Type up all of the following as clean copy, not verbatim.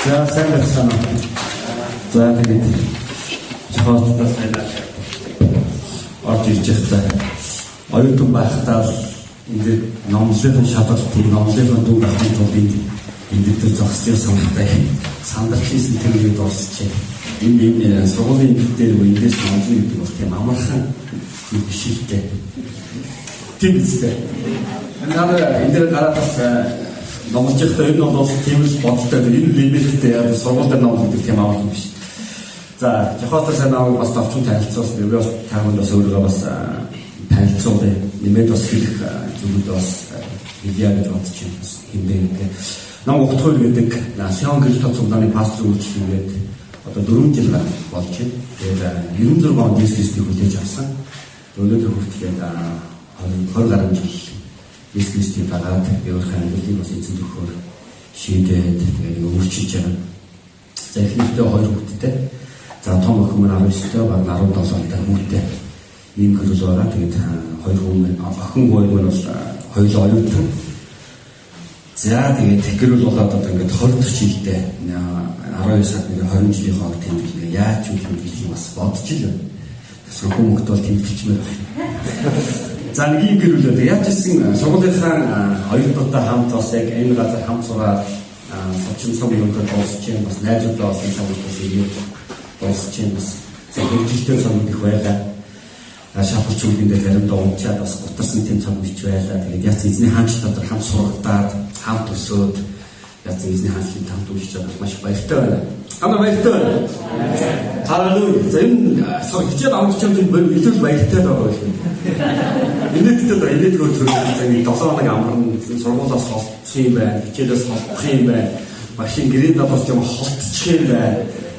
За сайн байна. За тэгээд чухалтай сайнаа орж ирж байгаа. Оюутан байхдаа ингээд номлын шалгалтын номлын дүү ахын тулд ингээд зогсож санагдаа. Сандарч ийсэн тэрийг дуусчих. Энэ сургуулийн дээр үндээс номлын гэдэг бол тийм амархан бишэлтэй. Тийм үстэй. Энэ дээр гараад номлож байхдаа энэ бол тийм л бодтой энэ лимиттэй яг сургуультай номлох гэдэг тийм амархан биш. За жохотой санаа бас тавчхан танилцуулсан. Ерөөс таамаг бас өөрийгөө бас танилцуулъя. Нэмээд бас хэлэх зүйлүүд бас хэлье гэж бодож байна. Хэмээн. Нам Ухтхуйл гэдэг Сион гэж тоцогдооны пастор үйлчлэгээд одоо 4 жил болж байна. Тэгээд 96 онд Есүсийг хүлээж авсан. Өнөөдөр хүртэл 20 гаруй жил Есүсийг дагаад өөрийнхөө амьдралыг бас эзэн төхөөр шийдээд тэгээд өөрчилж байгаа. За эхнийхдээ 2 хүүхэдтэй. За том охин маань 19-тэй, баг 17-тай хүүхэдтэй. Ийм гэрэл байгаа. Тэгээд 2 хүн охин хоёр маань бол хоёулаа оюутан. За тэгээд гэрэл болоод одоо ингээд 20 жилдээ 19 сард 20 жилийн хоол тэмдэглээ. Яаж ч үгүй гэж бас бодож ил байна. Сургууль мөнгөд бол тэмдэглэмээр байна. За нэг юм гэрэл яаж гэсэн сургуулийнхаа оюутнуудтай хамт бас яг энэ газар хамт сураад сочин сум юмдад дуусч юм бас найзуудаа бас энэ цагаас ирээд дуусч юм бас зөвхөлттэй санууд их байлаа. Шапарч үгэндээ заримдаа унчаад бас гутарсан тийм цаг бич байлаа. Тэгээд яц эзний хаанч дотор хамт сурагдаад хамт өсөөд яц эзний хаанчлалд хамт үйлчээд маш баяртай байна. Хамаа баяртай байна. Халелуя. За энэ хичээл авч чамд илүү баяртай байгаа юм. Энэтэй энэгээр төрөлтэй 7 хоног амарн сургуулиас холдчих юм байна. Хичээлээс холдох юм байна. Машин гэрээнд бас юм холдчих юм байна.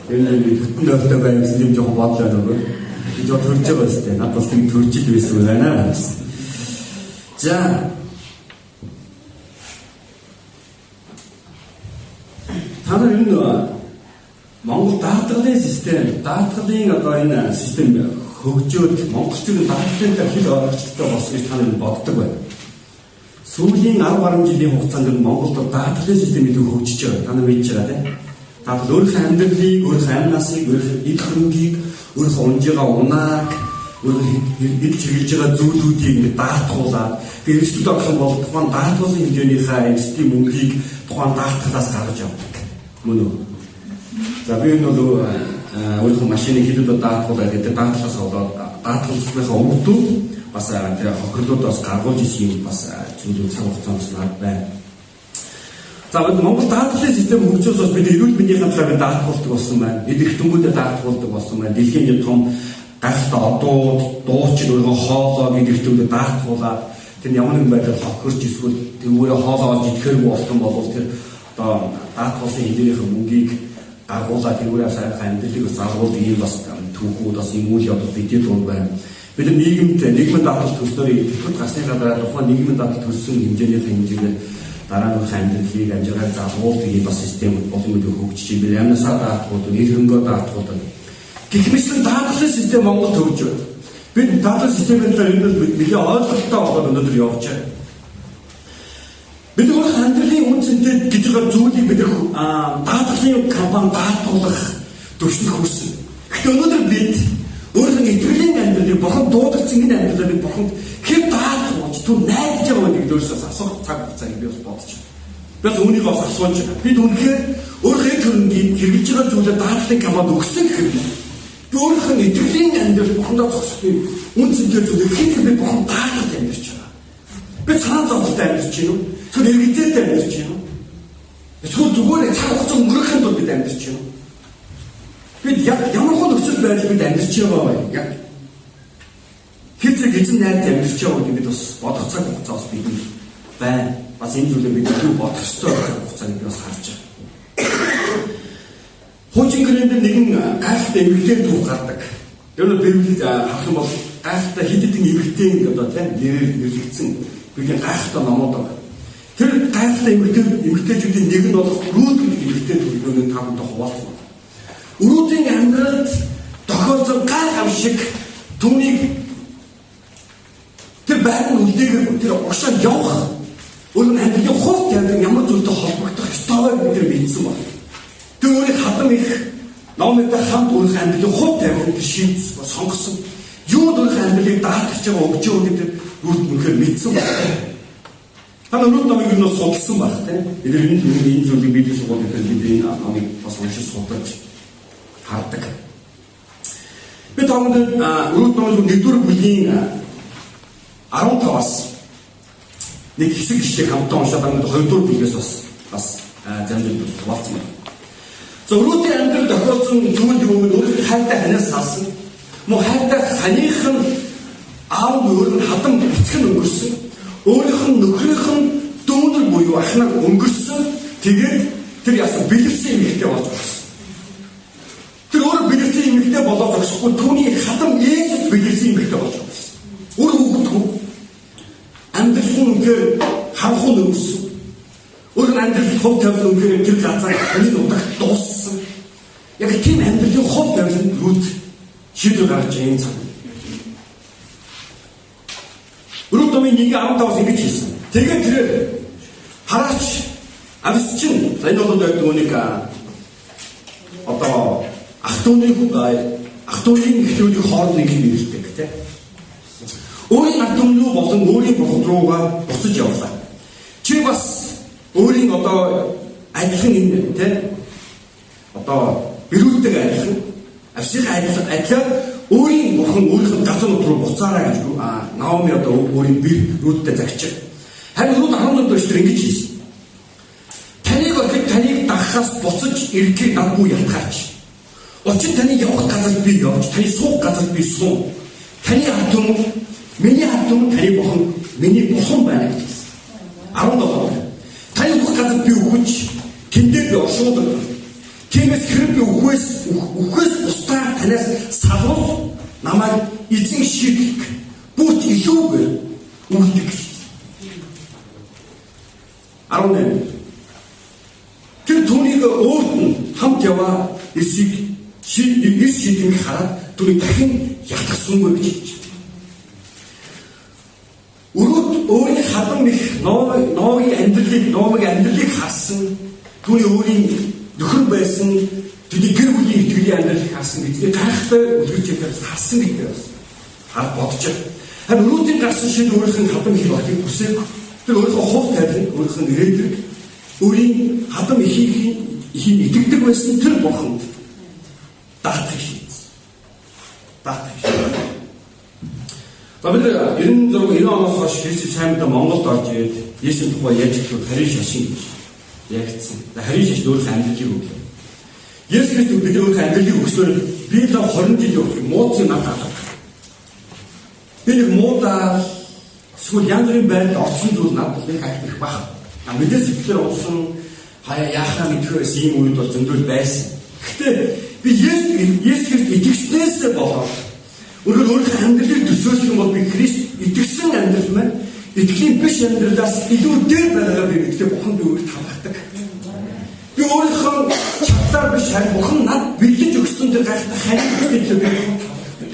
Энэ бүтэн өвтэй байх юм жоохон бодлоо нөгөө. Бид төрж байгаа юм байна. Надад тийм төрж ил байсан байна. За та нар энэ Монгол даатгалын систем, даатгалын одоо энэ систем хөгжөөд монголчууд даатгалтай хэл ойлгочтой болсон гэж та нар боддог байна. Сүүлийн 10 гаруй жилийн хугацаанд Монголд даатгалын систем илүү хөгжиж байгаа. Та нар мэдж байгаа тийм. Даатгал өөрийнхөө амьдралыг, өөрийнхөө амьнасыг, өөрийнхөө эд хөрөнгийг, өөрийнхөө унж байгаа унааг, өөрийнхөө эд чиглэж байгаа зүйлүүдийг ингэ даатгуулаад тэгээд эрсдэл огсон бол тухайн даатгалын хэмжээнийхээ эрсдлийн мөнгийг тухайн даатгалаас гаргаж авдаг. Мөн үү? За би энэ бол өөрийнхөө машиныг хилээд даатгуулаад гэдэг даатгалаас болоод даатгалынхаа өвдүүд бас тэр хохирлуудаас гаргуулж исэн юм бас зүйлүүд цаг хугацаанд над байна. За бид Монгол даатгалын систем хөгжөөс бас бид эрүүл мэндийн талаар даатгуулдаг болсон байна. Бид их түмгүүдэд даатгуулдаг болсон байна. Дэлхийн том гайхалтай одууд, дуучин өөрийнхөө хоолоо бид их түмгүүдэд даатгуулаад тэр ямар нэгэн байдлаар хохирч эсвэл тэр өөрөө хоолоо олж идэхэргүй болсон бол тэр одоо даатгуулсан хэмжээнийхээ мөнгийг гаргуулаад тэрүүрээ сайхан амьдралыг залгуулдаг ийм бас түүхүүд бас юм үйл явдал бидний дунд байна. Бид нийгмийн даатгал төснөрийг тэтгэврт гарсныхаа дараа тухайн нийгмийн даатгал төссөн хэмжээнийхээ хэмжээгээр дараа нь амьдралыг амжиргааг залгуулдаг ийм бас систем болон мэд хөгжиж бид амьнасаа даатгуулдаг, ил хөнгөө даатгуулдаг. Гэх мэт даатгалын систем Монголд хөгжиж байна. Бид даатгалын системээр энэ бид нэлээд ойлголттой болоод өнөөдөр явж байна. Бид өөрийнхөө амьдралын үнцэнтэй гэж байгаа зүйлийг бид даатгалын компани даатгуулах төвшөнд хүрсэн. Гэхдээ өнөөдөр бид өөрийнхөө итгэлийн амьдралыг бурхан дуудагцсан энэ амьдралыг бурханд хэн даатгуулж түр найдаж байгаа нэг өөрөөсөө асуух цаг хугацааг би бас бодож байна. Би бас үүнийг бас асууж байна. Бид үнэхээр өөрийнхөө төрөнгийг хэрэгжилж байгаа зүйлээ даатгалын компанид өгсөн гэхээр би өөрийнхөө итгэлийн амьдрал бурхандаа зогсохын үнцэнтэй зүйлийг хэн би бурхан даатгалд амьдарч байгаа. Би санаа зовлонтой амьдарч байна уу? Тэр иргэдэд амьдарч байна уу? Эсвэл зүгээр цаг хугацаа өнгөрөхөнд бол бид амьдарч байна уу? Бид ямар хөө нөхцөл байдал бид амьдарч байгаа вэ? Яг хэзээ эзэн найд амьдарч байгаа гэдэг бид бас бодох цаг хугацаа бас бидний байна. Бас энэ зүйлээ бид юу бодох ёстой цаг хугацааг бид бас харж байгаа. Хуучин гэрээнд нэгэн гайхалтай эмэгтэй түүх гардаг. Тэр нь Библийг харах юм бол гайхалтай хэд хэдэн эмэгтэй одоо тийм нэрлэгдсэн бигийн гайхалтай номууд байна. Тэр гайхалтай эмэгтэйчүүдийн нэг нь бол Рут гэдэг эмэгтэй түүхийг таамаг хуваалцсан. Рутын амьдралд тохиолдсон гайхам шиг түүнийг тэр байрны үлдээгээр тэр уушаа явах өөрөөр амьдралын хувьд ямар зүйлтэй холбогдох ёстой вэ гэдгийг мэдсэн байна. Тэр өөрийн хадам их номтой хамт өөрийнхөө амьдралыг хувь тавих шийдс сонгосон. Юу өөрийнхөө амьдралыг даатгаж байгаа өгч байгаа гэдэг рүүд үнэхээр мэдсэн байна. Та нарууд намайг юу судалсан байх тийм. Эдгээр энэ зүйлийг бидний сургууль дээр бидний намайг бас уншиж судалж хардаг. Би тоонд өрөөд намайг нэгдүгээр бүлийн 15-аас нэг хэсэг ишлэг хамтдаа уншаад байгаа 2-р бүлгээс бас замдын хуваалцсан байна. За өрөөдийн амьдрал тохиолдсон зүйл юу вэ? Өөрийнхөө хайртай ханаас салсан. Мөн хайртай ханых нь аав өөр нь хадам бицгэн өнгөрсөн. Өөрийнх нь нөхрийнх нь дүүнэр буюу ахнаар өнгөрсөн. Тэгээд тэр яасан бэлэвсэн эмэгтэй болж өгсөн. Тэр өөр бэлэвсэн эмэгтэй болоод өгсөхгүй түүний хадам ээж бэлэвсэн эмэгтэй болж өгсөн. Өөр хүүхдгүй амьдрал нь үнээр харанхуй өнгөрсөн. Өөр амьдрал хувь тавилан үнээр тэр газар ханы нутагт дууссан. Яг тийм амьдралын хувь тавилан рүү шийдвэр гаргаж ийм цаг. Өрөөдөө нэг 15-аас ингэж хэлсэн. Тэгээд тэр хараач амьс чинь энэ бол байдаг нэг одоо ах トゥ уны эхлүүлэх хооронд нэг юм ирдэг тийм. Өөрийн ах トゥ рүү болон өөрийн бурхад руугаа буцаж явлаа. Чи бас өөрийн одоо адилхан энэ тийм одоо бэрүүлдэг адилхан авших адилхан өөрийн бурхан өөрийнх нь газар нутг руу буцаарай гэж Наоми одоо өөрийн бэр рүүдтэй загчих. Харин рүүд 14 дэх эшлэл ингэж хэлсэн. Таныг дагахаас буцаж ирэхийг надгүй ятгаач. Учир таны явах газар би явж, таны суух газар би суун. Таны хатум, миний хатум, таны бурхан, миний бурхан байна гэж хэлсэн. 17. Таны бүх газар би өгч, тэндээ би оршуулдаг. Тиймээс хэрэг би үхээс устаа танаас салвал намайг эзэн шийдэх бүрт илүүгээр үлдэх гэж. 18. Тэр түүнийг өөрт нь хамт яваа эсийг шийдэмийг хараад түүнийг дахин ятгсангүй гэж хэлж. Өрөөд өөрийн хадам их Номигийн амьдралыг харсан түүний өөрийн нөхөр байсан түүний гэр бүлийн итгэлийн амьдралыг харсан гэдэг гайхалтай үлгэрчээр харсан гэдэг бас хаад бодож байна. Харин өрөөдийн гарсан шиг өөрийнх нь хадам их болохыг хүсэв. Тэр өөрийнхөө хувь тавилан, өөрийнх нь ирээдүйг, өөрийн хадам ихийг итгэдэг байсан тэр бурханд даатгах шийдсэн. За бид 96 оноос хойш Христос цаймдаа Монголд орж ирээд Есүсийн тухай яаж хэлэх харин шашин гэж ягдсан. За харин шашин өөрийнхөө амьдралыг өглөө. Есүс Христос бидний өөрийнхөө амьдралыг өгснөөр би л 20 жилийн өмнө мууцын надад. Би нэг муудаа эсвэл янз бүрийн байдлаар орсон зүйл надад их их баг. Мэдээ сэтгэлээр олсон хаяа яахаа мэдхээс ийм үед бол зөндөл байсан. Гэхдээ би Есүс Христ итгэснээс болоод өөрөөр өөрийнхөө амьдралыг төсөөлөх юм бол би Христ итгэсэн амьдрал маань итгэлийн биш амьдралаас илүү дээр байгааг би мэдээ бухан би өөрт талархдаг. Би өөрийнхөө чадлаар биш харин бухан над бэлгэж өгсөн тэр гайхалтай харин хэлээ би талархдаг.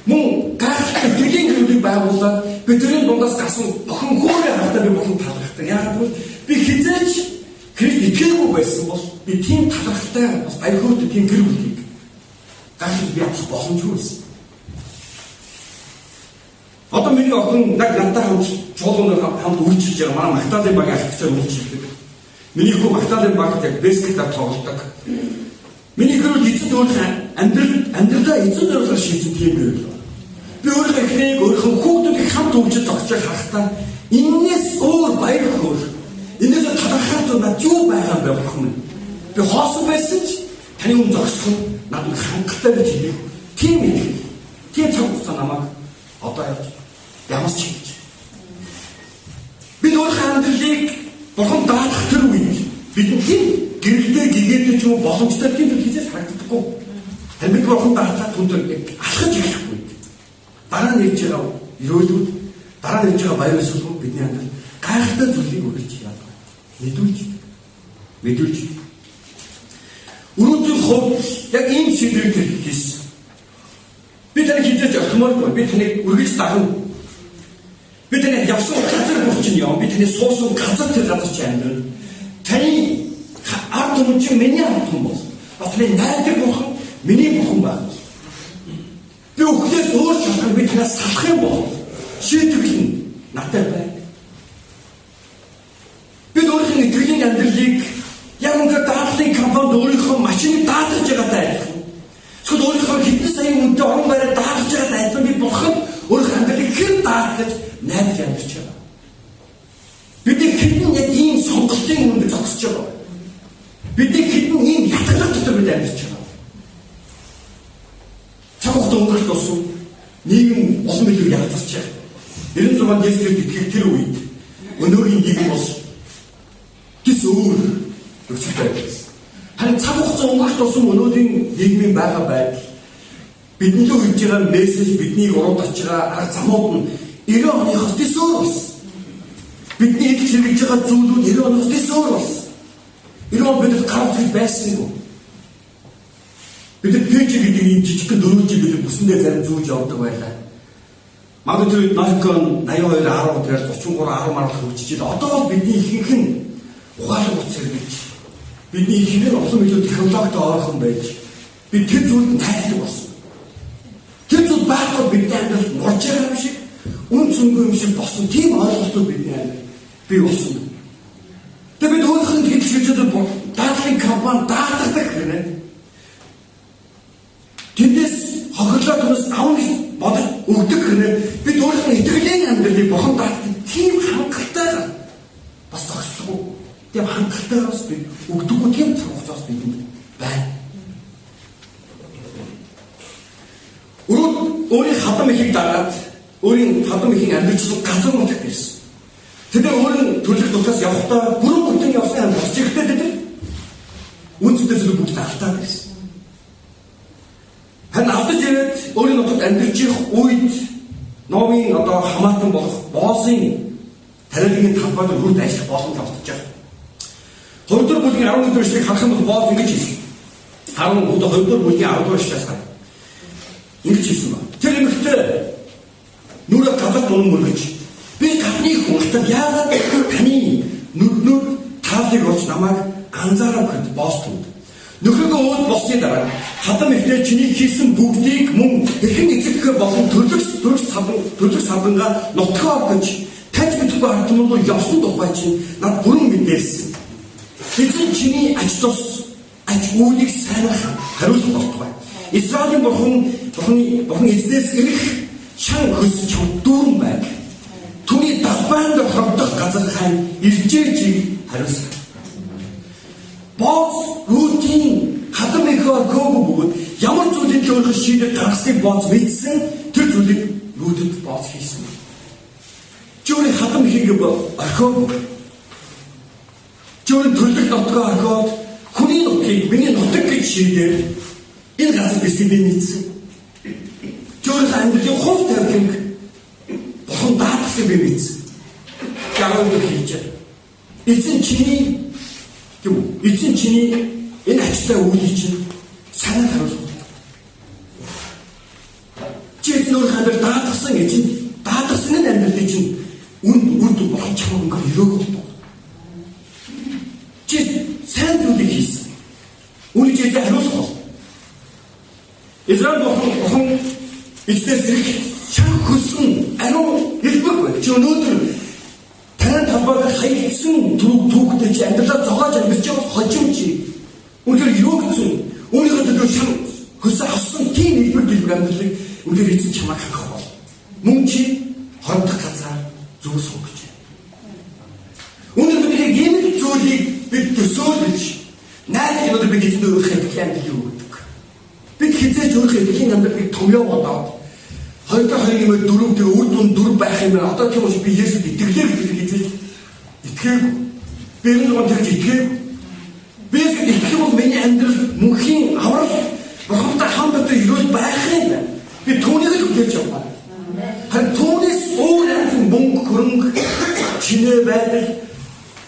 Мөн гайхалтай итгэлийн гэрүүдийг байгуулаад бидний дундаас гасан бухан хөөрэ хатаа би бухан талархдаг. Яг нь би хизээч Христ итгээгүй байсан бол би тийм талархтай бас баяр хөөртэй тийм гэр бүлийг гайхал би авах боломжгүй байсан. Одоо миний охин надтай чуулганаар хамт үйлчилж байгаа манай Магдалины багийн ахлагчаар үйлчилдэг. Миний хүү Магдалины багт яг бэскетээр тоглодог. Миний гэрэл эцэд өөрийнхөө амьдралаа эцэд өөрөөр шийдсэн тийм байв. Би өөрийнхөө эхнийг өөрийнхөө хүүхдүүдийг хамт үйлчилж тогтчоо харахтаа энэс өөр баяр хөөр. Энэс талархах над юу байгаа бэ гэх юм. Би хоосон байсан ч таны өмнө зогсох нь надад хангалттай гэж хэлээ. Тийм ээ. Тийм цаг хугацаа намайг одоо ямарч хийж. Бид өөрийнхөө амьдралыг бурхан даатгах тэр үед бидний гэрэлтэй гэгээтэй ч юм боломжтой тийм хэлж харагддаггүй. Харин бид бурхан даатгах түндөр алхаж ирэхгүй. Дараа нь ирж байгаа өрөөлүүд, дараа нь ирж байгаа баяр хөөрүүд бидний амьдрал гайхалтай зүйлийг үргэлж яадаг. Мэдүүлж. Өрөөдийн хувьд яг ийм шийдвэр хийсэн. Би таныг хизээж орхимооргүй. Би таныг үргэлж дагна. Би таныг явсан газар бүр чинь яв. Би таныг суусан газар тэр газар чи амьдрал. Таны ард түмэн чинь миний ард түмэн болсон. Бас миний найдвар бурхан миний бурхан байна. Би өхлөөс өөр шалтгаан би танаас салах юм бол шийтгэл нь надад байна. Бид өөрийнхөө итгэлийн амьдралыг яг үнээр даатгалын компанид өөрийнхөө машиныг даатгаж байгаатай адилхан. Эсвэл өөрийнхөө хэдэн сая үнэтэй орон байраа даатгаж байгаатай адилхан би бурхан өөрийнхөө амьдралыг хэн даатгаж найдаж амьдарч байгаа. Бидний хэдэн яг ийм сонголтын үнэнд зогсож байгаа. Бидний хэдэн ийм ятгалах дотор бид амьдарч байгаа. Цаг хугацаа өнгөрөх тусам нийгэм олон илүү ядгарч байгаа. 96 дэслэгт итгэх тэр үед өнөөгийн нийгэм бол тэс өөр нөхцөлтэй байсан. Харин цаг хугацаа өнгөрөх тусам өнөөгийн нийгмийн байгаа байдал бидний л хийж байгаа мессеж биднийг уруудаж байгаа арга замууд нь 90 оныхоос тэс өөр болсон. Бидний их хэрэгж байгаа зүйлүүд 90 оноос тэс өөр болсон. 90 он бид гарч байсангүй. Бид пэйж гэдэг ийм жижигхэн 4 жил бид бүсэндээ зарим зүүж явдаг байлаа. Магадгүй Nikon 82 10 дээр 33 10 марал хөгжиж байгаа. Одоо бол бидний ихэнх нь ухаалаг утас хэрэгж. Бидний ихэнх нь олон илүү технологид орхон байж бид тэр зүйлд тайлбар болсон. Тэр зүйл байхгүй бидний амьдрал нурж байгаа юм шиг, үн цэнгүй юм шиг болсон. Тийм ойлголтууд бидний амьдрал бий болсон. Тэгээд бид өөрийнхөө хэлшилжээд даатгалын компани даатгадаг гэнэ. Тэндээс хохирлоо түнэс авах бодож өгдөг гэнэ. Бид өөрийнхөө итгэлийн амьдралыг бохон даатдаг тийм хангалттай бас зогсохгүй. Тийм хангалтайгаас бид өгдөггүй тийм цаг хугацаас бидэнд байна. Өөрийн хадам ихийг дагаад өөрийн хадам ихийн амьдралчлал газар нутагт ирсэн. Тэдгээр өөрийн төлөх тусаас явахдаа бүрэн бүтэн явсан юм болж ирэхдээ тэд үнцтэй зүйл бүгд алдаад байсан. Харин алдаж ирээд өөрийн нутагт амьдарч ирэх үед Номын одоо хамаатан болох Боосын тариалгын талбайд хүрд ажиллах боломж олдож байгаа. 2 дугаар бүлгийн 11 дугаар эшлэгийг харах юм бол Боос ингэж хэлсэн. 2 дугаар бүлгийн 10 дугаар эшлээс харах. Ингэж хэлсэн ба. Тэр эмэгтэй нүрэ гадар дунан мөргөж би гадны хүнтэй яагаад таны нүд таалыг олж намайг анзаарах гэд Боостод. Нөхрөгөө өөд босны дараа хадам ихтэй чиний хийсэн бүгдийг мөн эрхэн эцэгхэ болон төлөв савдангаа нутгаа оргож тань мэдгүй ардмын руу явсан тухай чинь над бүрэн мэдээлсэн. Эзэн чиний аж тус аж үүдийг сайнах хариулт болтугай. Израилийн бурхан эзнээс ирэх шан хөс чам дүүрэн байг. Түүний далбайнд хорогдох газар хайн иржээжийг хариулсан. Боос рутин хадам ихөө гөөг бөгөөд ямар зүйлийг өөрөөр шийдэж гаргасныг Боос мэдсэн тэр зүйлийг рүтэд Боос хийсэн. Жөөрийн хадам ихийг орхиод жөөрийн төлөв нутгаа орхиод хүний нутгийг миний нутаг гэж шийдээд энэ газар бисээ мэдсэн. Жөөрийн амьдралын хувь тавиланг бохон даатгсан би мэдсэн. Яагаад хийж эзэн чиний энэ ачтай үүдийг чинь санаа харуулах. Чи нөр хандаар даатгсан эзэн даатгсан энэ амьдралыг чинь үнд болох чамаг ингээ өрөөгөө. Чи сайн зүйлийг хийсэн. Үүнийг чи хариулах бол. Израиль бурхан эзнээс ирэх шан хөсөн ариун хэлбэг бай. Чи өнөөдөр танай талбайг хаягдсан түүхтэй чи амьдралаа зогоож амьдарч байгаа хожим чи өнөөдөр юугцэн өөрийнхөө төлөө шан хөсөн авсан тийм хэлбэг амьдралыг өнөөдөр эзэн чамайг хангах бол. Мөн чи хордох газар зүйл сонгож байна. Өнөөдөр бидний ийм зүйлийг бид төсөөлж найд өнөөдөр бид эзэн өөрийнхөө итгэлийн амьдралыг өгдөг. Бид хизээж өөрийнхөө итгэлийн амьдралыг томьёо бодоод 2-2 юм 4 тэр үр дүн 4 байх юм байна. Одоо тийм учраас би Есүст итгэлээ гэж хэлж итгээгүй. Би энэ нь тэгж итгээгүй. Би Есүст итгэх бол миний амьдрал мөнхийн аврал бурхантай хамт өрөөл байх юм байна. Би түүнийг л хүлээж авах. Харин түүнээс өөр мөнгө хөрөнгө чинээ байдал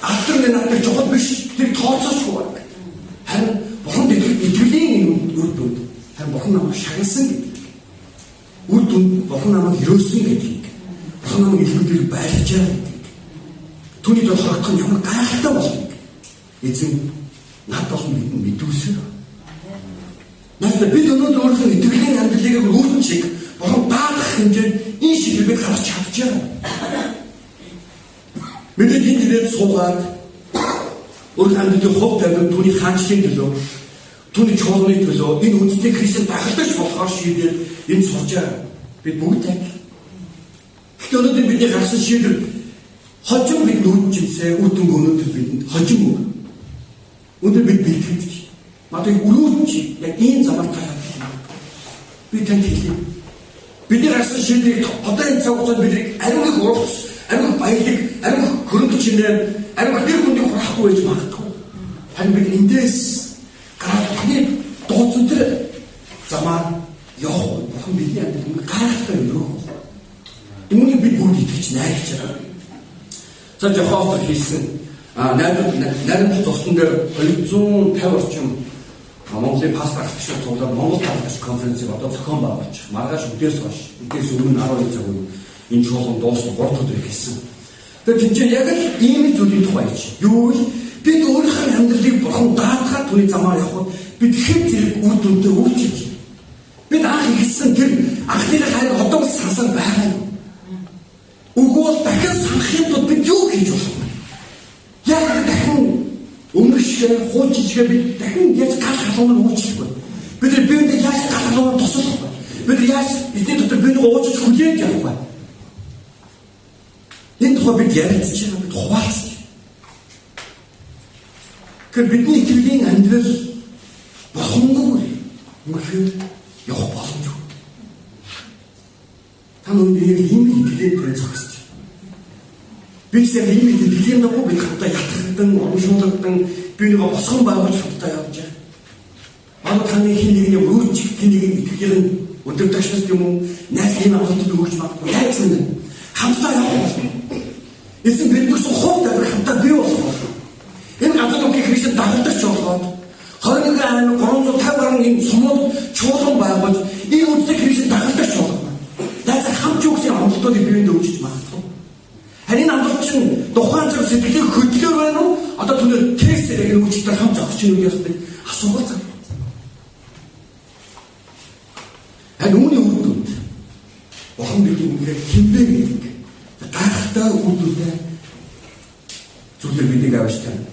алтрын надад чухал биш. Тэр тооцоочгүй байна. Харин бурханд итгэлийн үр дүнд харин бурхан намайг шагнасан гэдэг. Үр дүнд бурхан намайг өрөөсөн гэдгийг бурхан намайг илүүдээр байлгаж байгаа гэдгийг түүний дор хорогдох нь ямар гайхалтай болохыг эзэн надад олон мэдүүлсэн. Надад бид өнөөдөр өөрийнхөө итгэлийн амьдралыг өөрийн чиг бурхан даах хэмжээнд энэ шиг бид гарч чадчихаа. Мэдээж энэ дээд суугаад өөрийнхөө амьдралын хувь тавилан түүний хаанчлалын төлөө, түүний чуулганы төлөө энэ үндэсний Христэд дахилдаж болохоор шийдээд энэ суулжаа. Бид бүгд яг. Гэхдээ өнөөдөр бидний гарсан шийдэл хожим бид нүүжчихсээ үтэн өнөөдөр бидэнд хожим үү. Өнөөдөр бид бэлтгэж матыг өрөөж яг ийм замаар гаргах. Би танд хэлье. Бидний гарсан шийдлийг одоо энэ цаг хугацаанд бидний ариун урагц, ариун баялаг, ариун хөрөнгө чинээ, ариун гэр бүлийн хурахгүй байж магадгүй. Харин бид эндээс гараад таны дууцсан тэр замаар явах бурхан бидний амьдралд гайхалтай өрөөх. Үүнийг бид бүгд итгэж найдаж байгаа. За Жохофор хийсэн найрамд цусан дээр 250 орчим Монголын пастор агч цуглаад Монгол пастор конференцийг одоо зохион байгуулж маргааш өдөөс хойш өдөөс өмнө 12 цаг үе энэ чуулган дуусна 3 өдөр хийсэн. Тэгэхээр тэнцээ яг л ийм зүйлийн тухай чи. Юу вэ? Бид өөрийнхөө амьдралыг бурхан даатгаад түүний замаар явхад бид хэд зэрэг үр дүнтэй үйлчилж. Бид анх ихсэн тэр анхны хайр одоо сансаар байгаа юм. Үгүй дахин санахын тулд бид юу хийж болох вэ? Яг дахин өмнөх шиг хуучин шиг бид дахин яаж гал халуун үйлчлэх вэ? Бид биенд яаж гал халуун туслах вэ? Бид яаж эзний дотор биенийг уучиж хүлээж явах вэ? Энэ тухай бид ярилцж байгаа, бид хуваалцж. Тэгэхээр бидний итгэлийн амьдрал бохомгүй мөхөд явах боломжгүй. Та нүдийг ийм итгэлийн төрөнд зогсож. Би сая ийм итгэлийн нөгөө бид хамтаа ятгахтан, урамшуулгатан, биенийг босгон байгуулж хамтаа явж байгаа. Манай таны хин нэгний өрөөж тэнийг итгэлийн өдөртөгчнөс юм уу? Найзын амтанд өгч магадгүй. Яйцсан хамтаа явах. Эцэг биднээс хувьд хамтаа бий болох. Энэ газар нутгийн Христэд дагалдагч болоод 21 аймаг 350 гаруй энэ сумууд чуулган байгуулж энэ үндэсний Христэд дагалдагч болоо. Яагаад хамт юусын амлалтуудыг биеинд өгч магадгүй. Харин амлалт чинь тухайн цаг сэтгэлийн хөдлөөр байна уу? Одоо түнээр тестээр яг өгчтэй хамт зогсож юу ясдаг асуулт цаг. Харин үүний үр дүнд бурхан бидний үнээр хинбэ гэдэг гайхалтай үр дүнтэй зүйлэр бидний авч тань.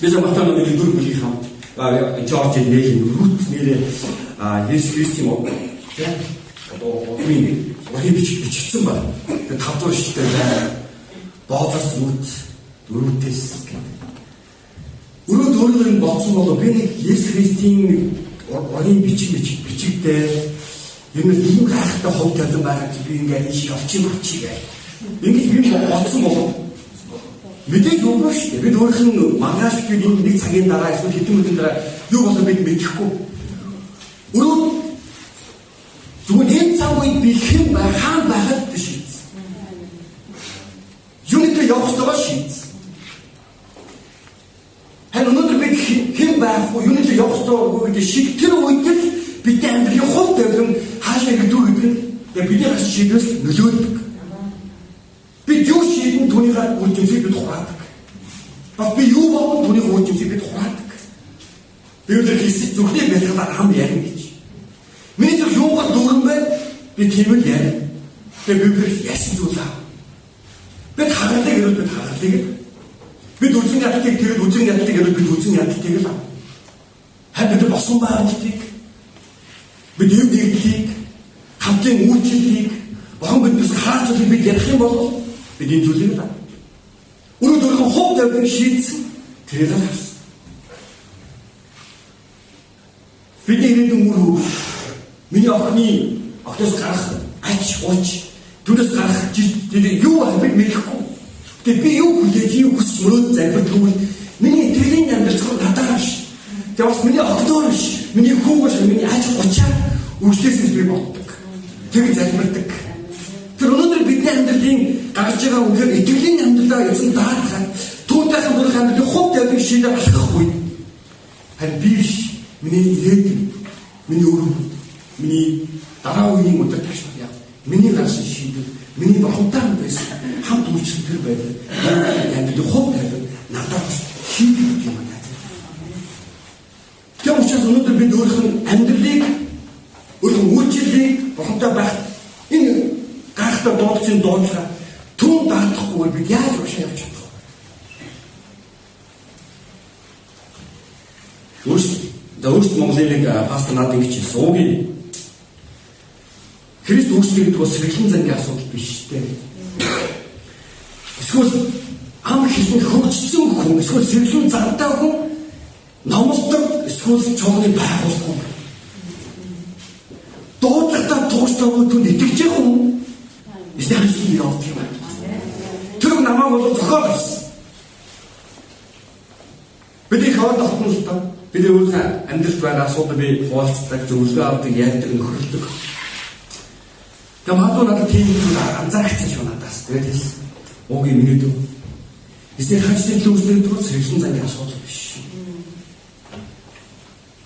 Biz matana bir dur bir ham. George Neil root nere Yesus Христийн одоо ohim бичсэн ба. Тэгээ 5 дугаар шигтэй боолоос рүүтээс өрөөд өөрөөр болсон бол би нэг Есүс Христийн ohim бичигтэй ер нь ийм гайхалтай хувь тавилан байгаа гэж би ингээд энэ шиг авчих гээ. Ингээд би бодсон болов. Мэдээж өгөө шүү дээ. Бид өөрхөн маргааш бид энэ нэг цагийн дараа эсвэл хэдэн өдрийн дараа юу болов бид мэдэхгүй. Өрөө зүгээр энэ цаг үед би хэн хаан байгаад шийдсэн. Юунитэй явах ёстой шийдсэн. Харин өнөөдөр бид хэн байх вэ? Юунитэй явах ёстой гэдэг шиг тэр үед л бидний амьдралын хувь тавилан хаашаа гэдэг нь бидний гарч шийдвэс нөлөөлдөг. Бид юу шийдэн түүнийг үржимсийг бид хураадаг. Бас би юу болов түүнийг үржимсийг бид хураадаг. Би өдөр хийсэн зүрхний бэлхэмээр хам ярина гэж. Миний зөв юугаар дүүрэн байна? Би тийм л ярина. Тэгээ би яасан зүйл аа. Бид хагалдаг хэрэг бид хагалдаг. Бид үзэн ядтыг тэгээд үзэн ядтыг хэрэг бид үзэн ядтыг л аа. Харин бид босон байгуултыг бид юм нэгдгийг хамтын үйлчлэлийг бурхан биднээс хааж байгаа бид ярих юм бол бид энэ зүйлийг л өнөөдөр хувь тавилан шийдсэн тэрээр авсан. Бидний ирээдүйн мөр миний охноос гарах ач ууч түүнээс гарах тэгээд юу байх бид мэдэхгүй. Тэгээд би юу хүлээж юу хүсч мөрөөд залбирх тэгвэл миний итгэлийн амьдрал зөвхөн надаа биш. Тэгээд бас миний охиноор биш. Миний хүүгээс миний ач уучаа үйлчлээс би боддог. Тэгээд залбирдаг. Тэр өнөөдөр бидний амьдралын гарч байгаа үнээр итгэлийн амьдралаа эзэн даатах түүнтэйхэн бүрх амьдралын хувь тавилан шийдэл болохгүй. Харин би биш. Миний ирээдүйн, миний өрөв, миний дараа үеийн удирдагч нар яа. Миний гарсан шийдэл, миний бурхантай байсан хамт үйлчлэх тэр байдал амьдралын хувь тавилан надад шийдэл юм байна. дуудахтай байх энэ гайхалтай дуудсан дуудлага түн дахдахгүй бид яаж уушаа явж чадах вэ? Өөрсдөө Монголын нэг пастор надад ингэж хэлсэн. Уугийн Христ үүсгэх гэдэг бол сэргэлэн зангийн асуудал биш шүү дээ. Эсвэл ам хэлний хөгжсөн хүн, эсвэл сэргэлэн зантай хүн, номлодог, эсвэл чуулганы байгуулсан хүн. Дуудлагатай тууштай хүмүүст итгэж байгаа хүн эсрэг хэлний явж байгаа. Тэр намайг бол зохиол авсан. Бидний хаваад автсан л та. Бидний өөрийнхөө амьдралд байгаа асуудал би хуваалцдаг, зөвлөгөө авдаг, ярьдаг, нөхөрлөдөг. Тэгээ магадгүй надад тийм зүйл анзаарчихсан ч надаас. Тэгээд хэлсэн. Уугийн миний дүү. Эсрэг хажлын төлөвлөсөн төрөл сэргэлэн зангийн асуудал биш.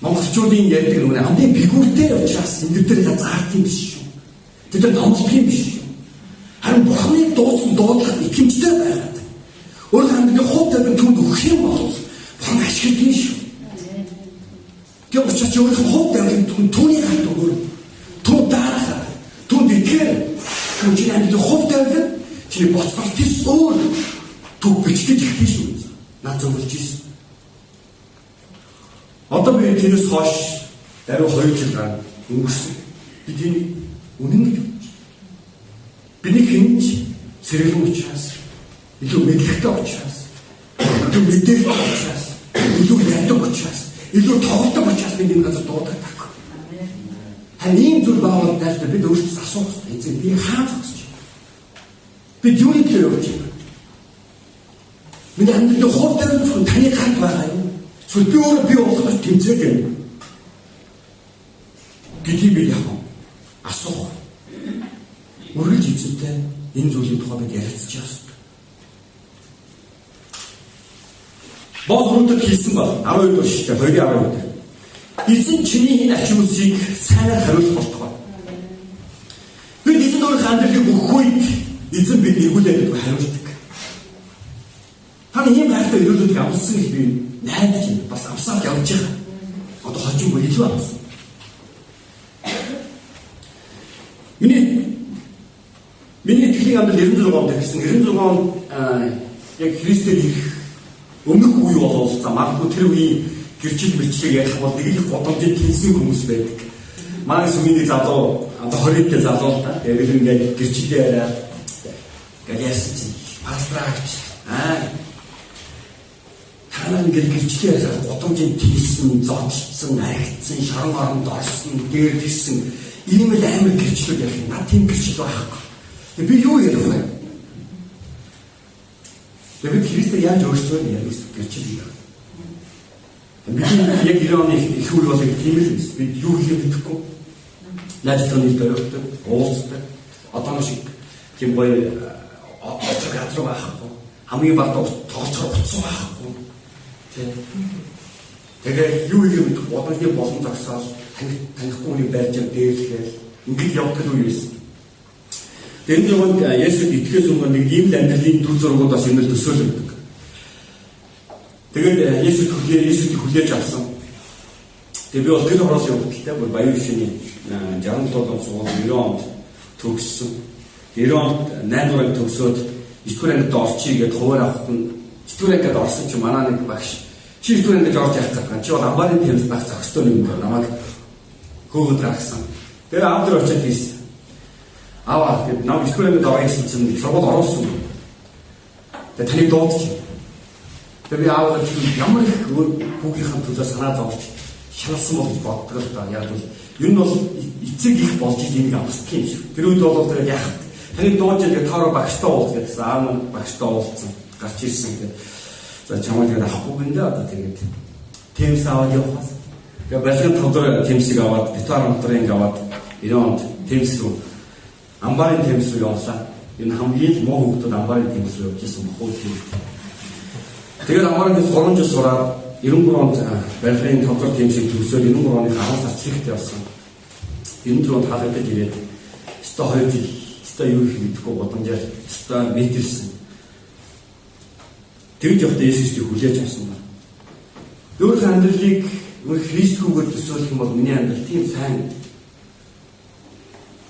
Монголчуудын ярьдаг нэг амтын фигүртэй учраас энэ дээр заардсан биш шүү. Тэд нар номлох юм биш шүү. Харин Бурханы дуусан дуудлага икэмжтэй байгаад. Өөрөөр хэлбэл хувь тавин түнд өгөх юм бол Бурхан ашигладаг шүү. Тэгээ учраас өөрөөр хувь тавин түүний хат өгөр. Түн даахаа, түнд итгэр. Түүний амьд хувь тавин чи боцол тийс өөр төв бичиж ихтэй шүү. Наад зөвлөж ийсэн. Одоо би тэрээс хойш даруй 2 жил өнгөрсөн. Би тийм үнэн гэж бодож. Бидний хинж сэргэлэн учраас, илүү мэдлэгтэй учраас, илүү мэдээлэл учраас, илүү яддаг учраас, илүү тоглодог учраас би энэ газар дууддаг. Харин ийм зүйл баавал дайртай бид өөрсдөө асуух хэрэгтэй. Эцэг би хаана зогсож байна? Бид юуны төлөө явж байна? Миний амьдралын хувь тавилан таны ханд байгаа юм. Эсвэл би өөрөө би болох тэмцээд юм. Гэдгийг би яах вэ? Асуух. Үргэлж эзэнтэй энэ зүйлийн тухай бид ярилцж явах. Бог өөртөө хэлсэн бол 12 дэх шүү дээ 2:12. Эзэн чиний энэ ач үсийг сайнаар хариулах болтугай. Бид эзэн өөрийнхөө амьдралыг өгөх үед эзэн бид эргүүлээд хариулдаг. Таны ийм хайртай өрөөлөд амлсан гэж би найдаж байна. Бас амсаад явж байгаа. Одоо хожимгүй илүү амсан. Миний итгэлийн амьдрал 96 онд гэсэн. 96 онд яг Христэд ирэх өмнөх үе болол за магадгүй тэр үеийн гэрчил мэрчлэг ярих бол нэг их годомжид тэнцсэн хүмүүс байдаг. Манай сүмийн залуу одоо 20-д залуу та. Тэгээд ингээд гэрчилээ яриа. Галиас пастраач. Танаа ингээд гэрчлээ яриа годомжид тэнцсэн, зодчсон, аригдсан, шорон оронд орсон, дээр гисэн ийм л амар гэрчлүүд ярих. Над тийм гэрчил байхгүй. Би юу ярих вэ? Тэгээд Христээр яаж өөрчлөв нь яг гэрчил юм. Би яг ирээний их үйл болыг тийм л биш. Би юу хийх мэдэхгүй. Найзтайны дөрөвтэй, уулзтай. Одоо шиг тийм гоё очиг газар байхгүй. Хамгийн бага тоглож утсан байхгүй. Тэгээд юу хийх мэдэхгүй. Одоогийн болон загсаал танихгүй юм байж дээрлэхэл ингэж явах гэж үйсэн. Тэр нь Есүс итгэхээс өмнө нэг ийм амьдралын төр зургууд бас юм л төсөөлөдөг. Тэгээд Есүс хүлээж авсан. Тэгээд би бол тэр хороос явдалтай бүр баян шиний 67 он суугаад 90 онд төгссөн. 90 онд 8 дугаар төгсөөд 9 дугаар ангид орчие гэдээ хуваар авахт нь 9 дугаар ангид орсон чи манай нэг багш чи 9 дугаар ангид орж явах гэдэг. Чи бол амбарын тэмс байх зохистой юм байна. Намайг хөөгд гаргасан. Тэгээд аав дээр очиад хийсэн. Аваа гэд нам сколын даваагсан чинь сургууль оруулсан. Тэгээд таны дуудчих. Тэгээд би ааваа ямар их хүүгийнхээ төлөө санаа зовж шалсан бол гэж боддог л да. Яг л ер нь бол эцэг их болж ийм амсдаг юм шиг. Тэр үед бол тэгээд яах таны дуудж тэгээд таараа багштай уулзах гэсэн. Аав нь багштай уулзсан. Гарч ирсэн гэдэг. За чамайг тэгээд авахгүй гэнэ одоо тэгээд тэмс аваад явах. Тэгээд балгын тавдар тэмсийг аваад гитар хамтрын аваад 90 онд тэмс рүү амбарын тэмс рүү явлаа. Энэ хамгийн муу хүмүүс амбарын тэмс рүү явж исэн бохоо тийм. Тэгээд амбарын тэмс 3 жил сураад 93 онд Берлин тавдар тэмсийг төгсөөд 93 оны 10 сард Цюрихт явсан. 94 онд хаалгад ирээд өстө 2 жил өстө юу их мэдэхгүй бодомжаар өстө мэдэрсэн. Тэгж явахдаа Есүсийг хүлээж авсан байна. Өөрийнхөө амьдралыг Христгүйгээр төсөөлөх юм бол миний амьдрал тийм сайн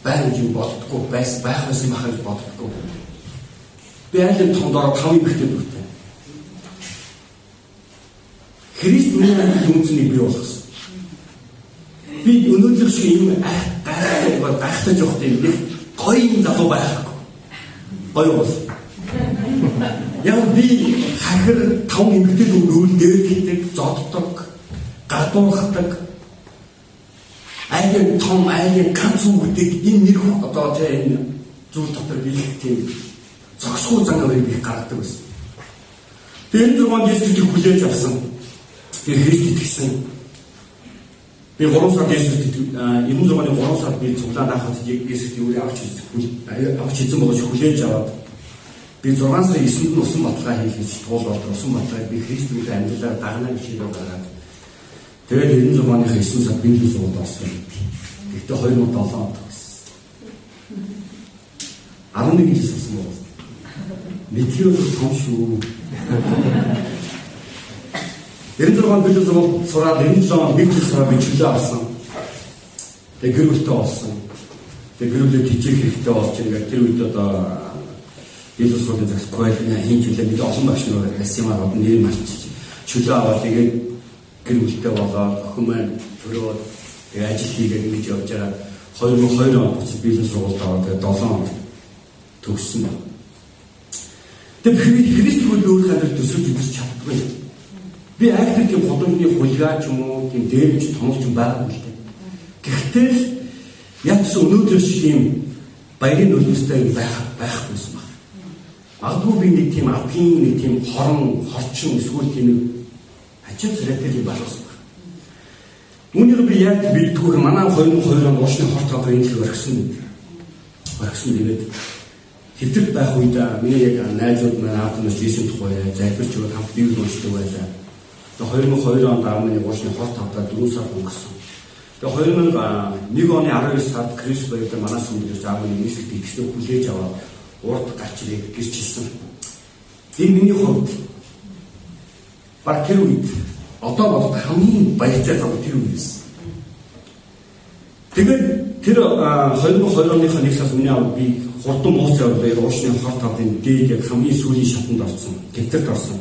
байнг юм боддоггүй байх байсан махаж боддоггүй. Би айлын тондоор 5 ихтэй дүүтэй. Христ миний үнцнийг бий болгосон. Би өнөөдөр шиг юм гайхаж явах юм нэг гоё юм залуу байхгүй. Гоё бол. Яг би хахир 5 эмэгтэй дүүл дээрхийдэг, зоддог, гадуурхдаг. Айлын том айлын ганц үгдэг энэ нэр одоо энэ зүйл дотор биелэх тийм зогсгоо зангаар би гаргадаг байсан. Тэгээд энэ зургаанд Есүсийг хүлээж авсан. Тэгээд Христ итгэсэн. Би 3 сар Есүсийг 96 оны 3 сар би цуглаан авахд Есүсийг өөрөө авч эзэн болгож хүлээж аваад би 6 сарын 9-нд нь усан баталгаа хийх гэж туулаад усан баталгааг би Христийн амьдралаар дагнаа гэж хэлээд гараад тэгээд 96 оны 9 сард Библийн сургууль орсон. Гэхдээ 2007 онд гэсэн. 11 жил болсон байна. Мэдхийрөө том шүү. 96 онд Библийн сургууль сураад 97 онд Библийн сураад би чөлөө авсан. Тэгээд гэр бүлтэй болсон. Тэгээд гэр бүлээ тижих хэрэгтэй болж байгаа. Тэр үед одоо Библийн сургуулийн загс проектны хин чөлөө бид олон багш нар хэлсэмаар одоо нэр марчиж чөлөө аваад тэгээд гэр бүлтэй болоод охин маань төрөөд тэгээд ажил хийгээд ингэж явж байгаа. 2002 онд Библийн сургуульд аваад тэгээд 7 онд төгссөн байна. Тэгээд Христ хөл өөрийнхөө амьдрал төсөөлж идэж чаддгүй. Би активийн худамны хулгай ч юм уу тийм дээрч томч байгаагүй л дээ. Гэхдээ ятс өнөөдөр шиг юм баярын нөлөөстэй байхгүйсэн баг. Магадгүй би нэг тийм апийн нэг тийм хорон хорчин эсвэл тийм ажил зэрэгтэй болгосон баг. Үүнийг би яг бэлдгүүр манай 2002 онд уушны хорт аваа энэ л өргсөн. Тэгээд хэвтэр байх үед миний яг найзууд маань аавнаас Есүс тухай залбирч өгөөд хамт Библийг уншдаг байлаа. Тэгээд 2002 онд аавны уушны хорт аваа 4 сар өнгөрсөн. Тэгээд 2001 оны 12 сард Крис баяртай манаас өмнөж аавны нийслэлд итгэснээ хүлээж аваад урд гарч ирээд гэрчилсэн. Энэ миний хувьд баг тэр үед одоо бол хамгийн баяртай цаг тэр үед байсан. Тэгээд тэр 2020 оны 1 сард миний аав би хурдан мууц яваад уушны хорт авдын дээд яг хамгийн сүүлийн шатанд орсон. Гэвтэрт орсон.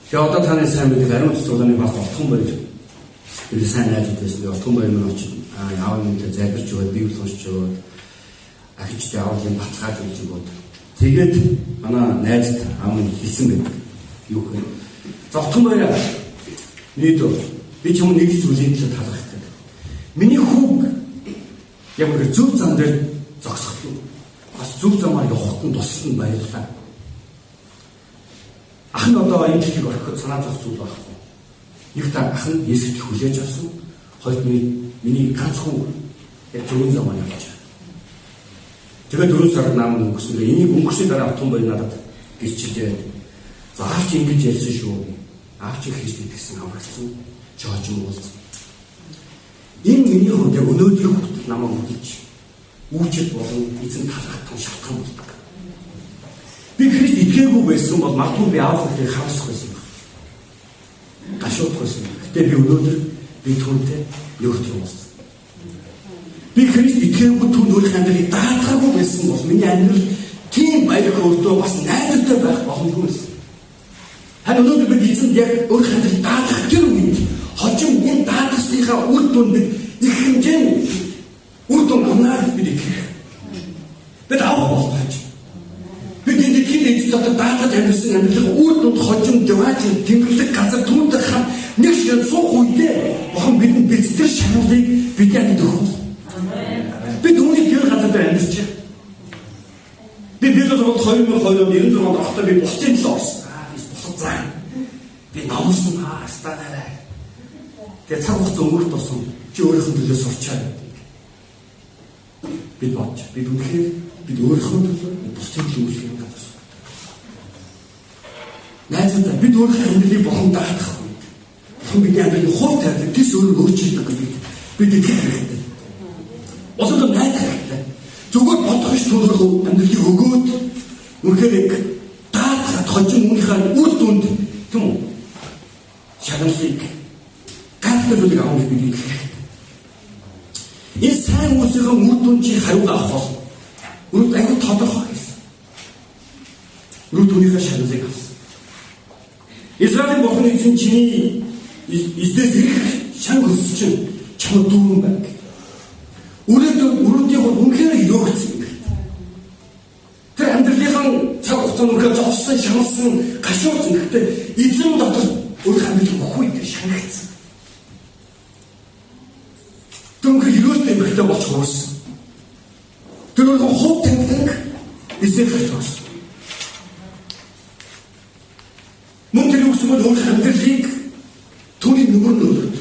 Тэгээд одоо таны сайн мэдээ ариун цэцүүлэний бас отхон баяр. Би сайн найзууд байсан. Отхон баяр маань очиж аав минь залбирч өгөөд Библи уншиж өгөөд ахичтай аавын баталгааж өгч өгөөд тэгээд манай найзд аав минь хэлсэн байдаг. Юу гэхээр зовтон баяр. Нийт би ч юм нэг зүйлийг л талах гэдэг. Миний хүүг яг нэг зөв зам дээр зогсох. Бас зөв замаар явахад нь туссан баярлалаа. Ах нь одоо энэ жилиг ороход санаа зовх зүйл байхгүй. Нэг та ах нь Есүсийг хүлээж авсан. Хоёрт миний ганц хүү яг зөв замаар явж байгаа. Тэгээд 4 сар нам өнгөрсөн. Энийг өнгөрсөн дараа отхон баяр надад гэрчилээд за аав чи ингэж ярьсан шүү. Аав чи Христэд гэсэн аврагдсан. Жооч юм бол. Энэ миний хувьд яг өнөөдрийн хүртэл намайг үдэж үүчил болон эзэн талах том шалтгаан болдог. Би Христ итгээгүй байсан бол магадгүй би аавхыг хаасах байсан юм. Гашуудах байсан. Гэтэ би өнөөдөр би түүнтэй нэгтгэж болсон. Би Христ итгээгүй түн өөрийнхөө амьдралыг даатгаагүй байсан бол миний амьдрал тийм баяр хөөртэй бас найдвартай байх боломжгүй байсан. Харин өнөөдөр би эзэнд яг өөрийнхөө амьдралыг даатгах тэр үед хожим энэ даатгасныхаа үр дүнд их хэмжээний үр дүн амнаар бид их. Бид авах болгож. Бид энэ хэд эцэд дотор даатгаж амьдсан амьдралын үр дүнд хожим диваач тэмдэглэх газар түүнтэй хам нэг шиг суух үедээ бохон бидний бэлтгэл шаналыг бид яг өгөх. Бид үүнийг тэр газар дээр амьдч. Би Библийн сургууль 2002 онд 96 онд орохтой би бусдын төлөө орсон. Бусад заа. Би намсан хастаарай. Тэгээ цаг хугацаа өнгөрөх тусам чи өөрийнхөө төлөө сурчаа гэдэг. Бид бодож. Бид үнэхээр бид өөрийнхөө төлөө бусдын төлөө үйлчлэх юм байна. Найзуудаа бид өөрийнхөө амьдралыг бохон даатгах үед. Бохон бидний амьдралын хувь тавилан тис өөрөөр өөрчилдөг гэдэг. Бид итгэх хэрэгтэй. Осоо найдах хэрэгтэй. Зүгээр бодох ш төлөв амьдралыг өгөөд үнэхээр даатгах хожим үнийхээ үр дүнд тийм үү? Шагналыг ганц зүйлийг авах бид их. Энэ сайн үсэг бурхан үр дүн чи хариу авах болно. Үрд аягүй тодорхой гэсэн. Үрд түүнийхээ шагналыг авсан. Израилийн бурхан эзэн чиний эзнээс ирэх шан өсч чинь чамд дүүрэн байна. Үрдийн бол үнэхээр ёогцсон юм. Тэр амьдралынхан цаг хугацаанд үнэхээр зовсон, шаналсан, гашуурсан. Гэхдээ эзэн дотор өөр амьдрал өгөхгүй гэж шангагдсан. Түнхээр юутэй бэрхтээ болж хөрсөн. Тэр бол хоп тавьдаг эсэх хэлсэн. Мөн тэр үгс бол өөр амьдралыг түүний нүмер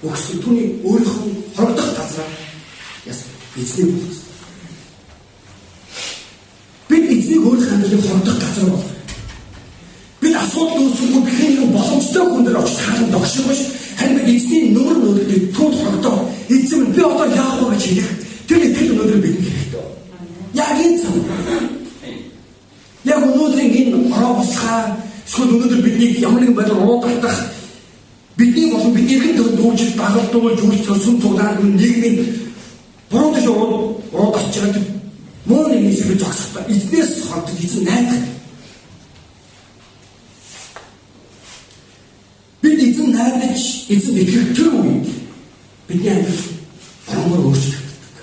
өгсөн. Түүний өөрийнхөө хорогдох газар эзний болсон. Бид эзнийг өөрийнхөө амьдралыг хорогдох газар бол бид асуудал үүсэхгүй бихэн боломжтой хүн дээр очиж хаалт догших биш. Харин бид эзний нүмер түүнд хорогдоо эзэн би одоо яах вэ гэж хэлэх. Тэр итгэл өнөөдөр бидний хэрэгтэй. Яг энэ цаг. Яг өнөөдрийн энэ оробосхаа эсвэл өнөөдөр бидний ямар нэгэн байдлаар уруудах бидний болон бидний иргэн төгөнд дүүжил дагалдуулж үүсч төсөн цуглаад нийгмийн буруу дэш уруудах чигээр мөн нэг хэсэг зогсохдоо эзнээс хордог эзэн найдах. Бид эзэн найдаж эзэн итгэх тэр үед бидний амьдрал баруунгаар өөрчлөгддөг.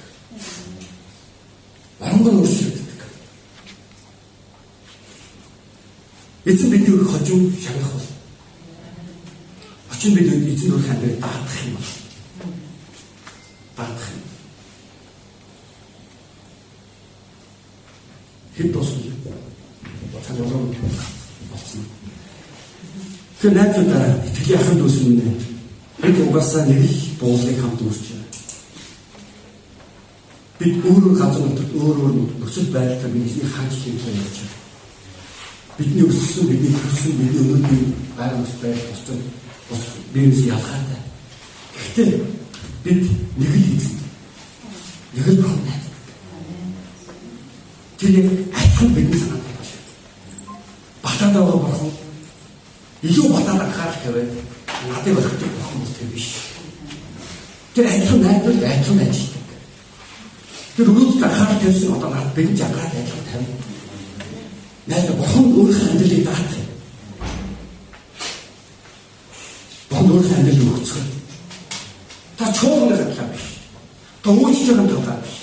Баруунгаар өөрчлөгддөг. Эзэн бидний өрх хожим шагнах бол. Очин бид эзэн өрх амьдралыг даатгах юм бол. Даатгах юм. Хэд тусах юм. Цаана өрөө болсон. Тэр найзуудаа итгэлийн ахын дүүс юм нэ. Бид угаасаа нэг л буулгыг хамт үүсч байна. Бид өөр газар өөр нөхцөл байдлаар бидний хааж хийж байж байна. Бидний өссөн, бидний төрсөн, бидний өнөөдрийн байгаль байдал бус биенээс ялгаатай. Гэхдээ бид нэг л эзэн. Нэг л бурхан найз. Тэр айхан бидний санаанд байна. Батадаа бурхан илүү батад анхаарал тавиад надад өрхөдөг бурхан бол тэр биш. Тэр айхан найдвар айхан ажилтдаг. Тэр өрөөд анхаарал тавьсан одоо надад бэлж анхаарал ажиллах тавь. Найдвар бурхан өөрийнхөө амьдралыг даатгав. Бурхан өөрийнхөө амьдралыг өгцгөө. Та чуулганы хадлаа биш. Та уучлж байгаа талаа биш.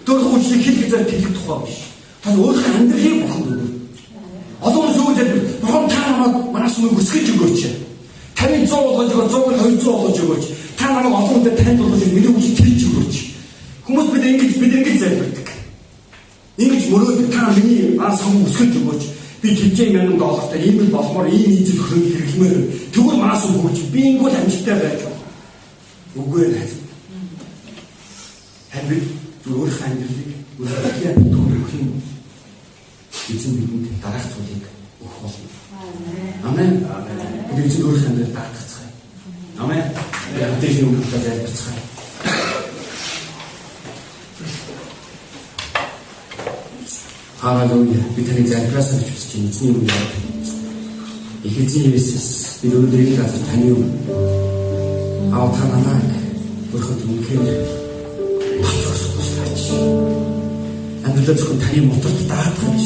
Тэр уучлыг хэд хэзээ тэлэх тухай биш. Та өөрийнхөө амьдралыг бурхан өгнө. Одоо зөвхөн бурхан та намайг манаас өмнө өсгөж өгөөч. 50 100 болгож өгөөч, 100 200 болгож өгөөч. Та намайг олон хүнтэй танд болгож миний үгийг тэлж өгөөч. Хүмүүс бид ингэж залбирдаг. Ингэж мөрөөд та миний сан өсгөж өгөөч. Би $50,000 доллартай ийм л болмоор ийм эзэл хөрөнгө хэрэглэмээр тэгвэл манаас өгөөч. Би ингэвэл амжилттай байх. Үгүй ээ. Харин өөрийнхөө амьдралыг өөрийнхөө түүх юм. Эзэн бидэнд дараах зүйлийг өгөх болно. Амен. Бид эзэн өөрийнхөө амьдралд даатгацгаая. Амен. Дэвшин өмнөд залбирцгаая. Халелуя. Бид таны залбираасаа гэж хүсэж байна. Эзний өмнө яг. Их эзэн Есүс бид өнөөдөр энэ газар таны өмнө та намайг бүрхэд үнхээр батгах туслаач. Амьдрал зөвхөн таны моторт даатгаж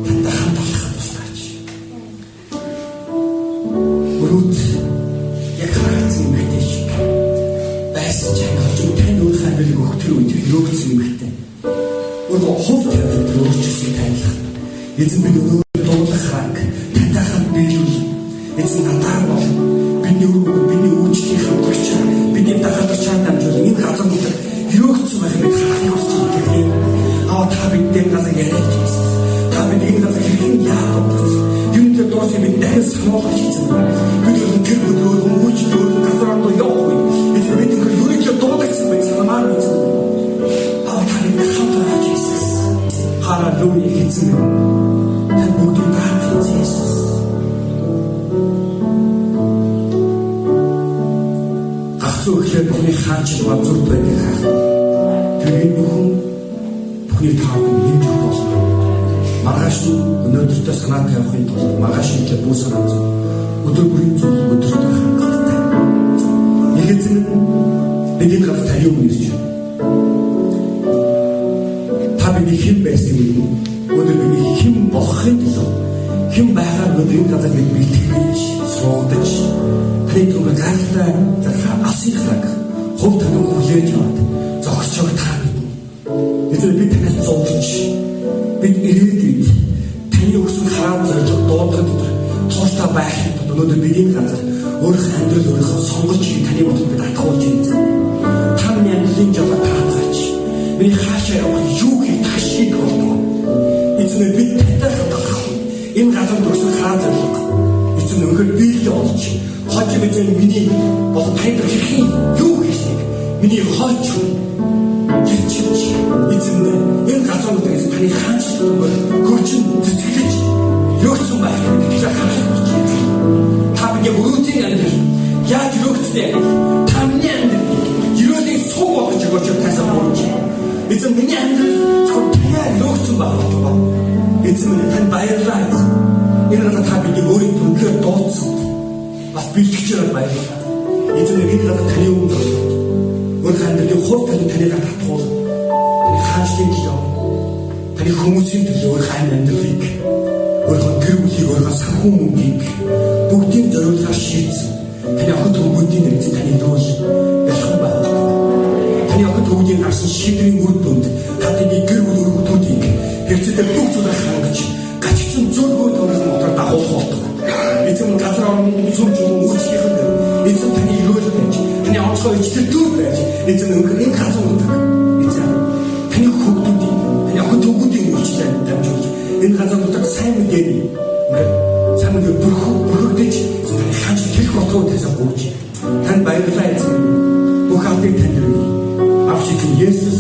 танд хамт алхах туслаач. Өрөөд яг харагдсан юмхтэй шиг байсан ч хожим тань өөрийнхөө амьдралыг өгөх тэр үед өрөөгдсөн юмхтэй. Өөрөө хов тавьж өөрчлөсөн танилцах. Эзэн бид өнөөдөр дуулах ханг тантай хамт биелүүл. Эзэн надад бол бидний үйлчлэлийн хамтрагч бидний дахадарч дамжуул энэ газар нутаг өрөөгдсөн байх бид харахыг хүсэж байна. Та бидний газар яриад байсан. Та бидний газар хэрхэн яах вэ? Юундээ дуусах бид дахин сануулгах хийсэн. Бид тэр өдрөөр хүмүүжлөөр газар руу явах үед эзэн бид юундээ дуудагдсан байх санамаар байсан. Та бидний хамтрагч Jesus. Халелуя эзэн. Та бүгдийг даатгах Jesus. Зөвхөн бүхний хаач базуур байдаг хаа. Тэр бүхний таавын хэмж болно. Маргааш нь өнөөдөртөө санаа тавихын тулд маргааш нь бүх санаа зөв өдөр бүрийн зөв өдөртөө хангалттай. Нэг эзэн бидний гадар таны өмнө ирж байна. бидний хэн байсан юм? Өнөөдөр бидний хэн болохын төлөө хэн байгаар өнөөдрийн газар бид бэлтгэж, суудаж, таны түр гайхалтай асихраг хувь тавин хүлээж аваад зогсож та бид бид танаас зовж бид ирээдүйд таны өгсөн хаан зориг дуудахад тууштай байхын тулд өнөөдөр бидний газар өөрийнхөө амьдрал өөрийнхөө сонгож таны бодолд бид атгуулж байна. Та миний амьдралын жаваа таацаач. Миний хаашаа явах юу хийх ташиг болов. Эцэг бид тантай хатгах. Энэ газар төрсөн хаан зориг. Эцэг өнөхөр биелээ болж хож мэдэн миний болон танд хэрхэн юу хийсийг миний хооч гिचж эзэн энэ газруудаас таны хаанчлалыг хөрчин зүтгэлж ёгцсон байх гэж хаалт болж байна. Та бидний өрөөдийн амьдрал яаж ёгцтэй тамны амьдрал ерөөдийн суу болгож өгөөч тасаа болж. Эзэн миний амьдрал зөвхөн таяа ёгцсон байх болов. Эзэн минь тань баярлалаа. Энэ надад та бидний өөрийн төлөөр дуудсан. Бас бэлтгэж баярлалаа. Эзэн энэ надад таны өмнө өөрийнхөө амьдралын хувь таны татгуул таны хаанчлалын төлөө таны хүмүүсийн төлөө өөрийнхөө амьдралыг өөрийнхөө гэр бүлийг өөрийнхөө санхүү мөнгийг бүгдийг зориулахаар шийдсэн таны охид хүмүүдийн нэрээр таны дүүл бэлхэн байна. Таны охид хүмүүдийн гарсан шийдвэрийн үр дүнд таны гэр бүл хүмүүдийг хэрэгцээтэй бүх зүйлээр хангаж гачигчсан зөвлөгөө төрөлхөн дотор дагуулах болдог. Эзэн газар орны сүмж үүсгийнхэн эзэн таны өрөөл байж таны онцгой ичтэр дүүр байж эзэн энэ газар ундаг. Эзэн таны хүүхдүүдийн таны охид хүмүүдийн үйлчлэл дамжуулж энэ газар ундаг сайн мэдээний сайн мэдээ бүрхэгдэж таны хаанч тэрх бодлого тавьсан бүгд тань баярлалаа эзэн бүх хамтыг таньд авчиж Есүс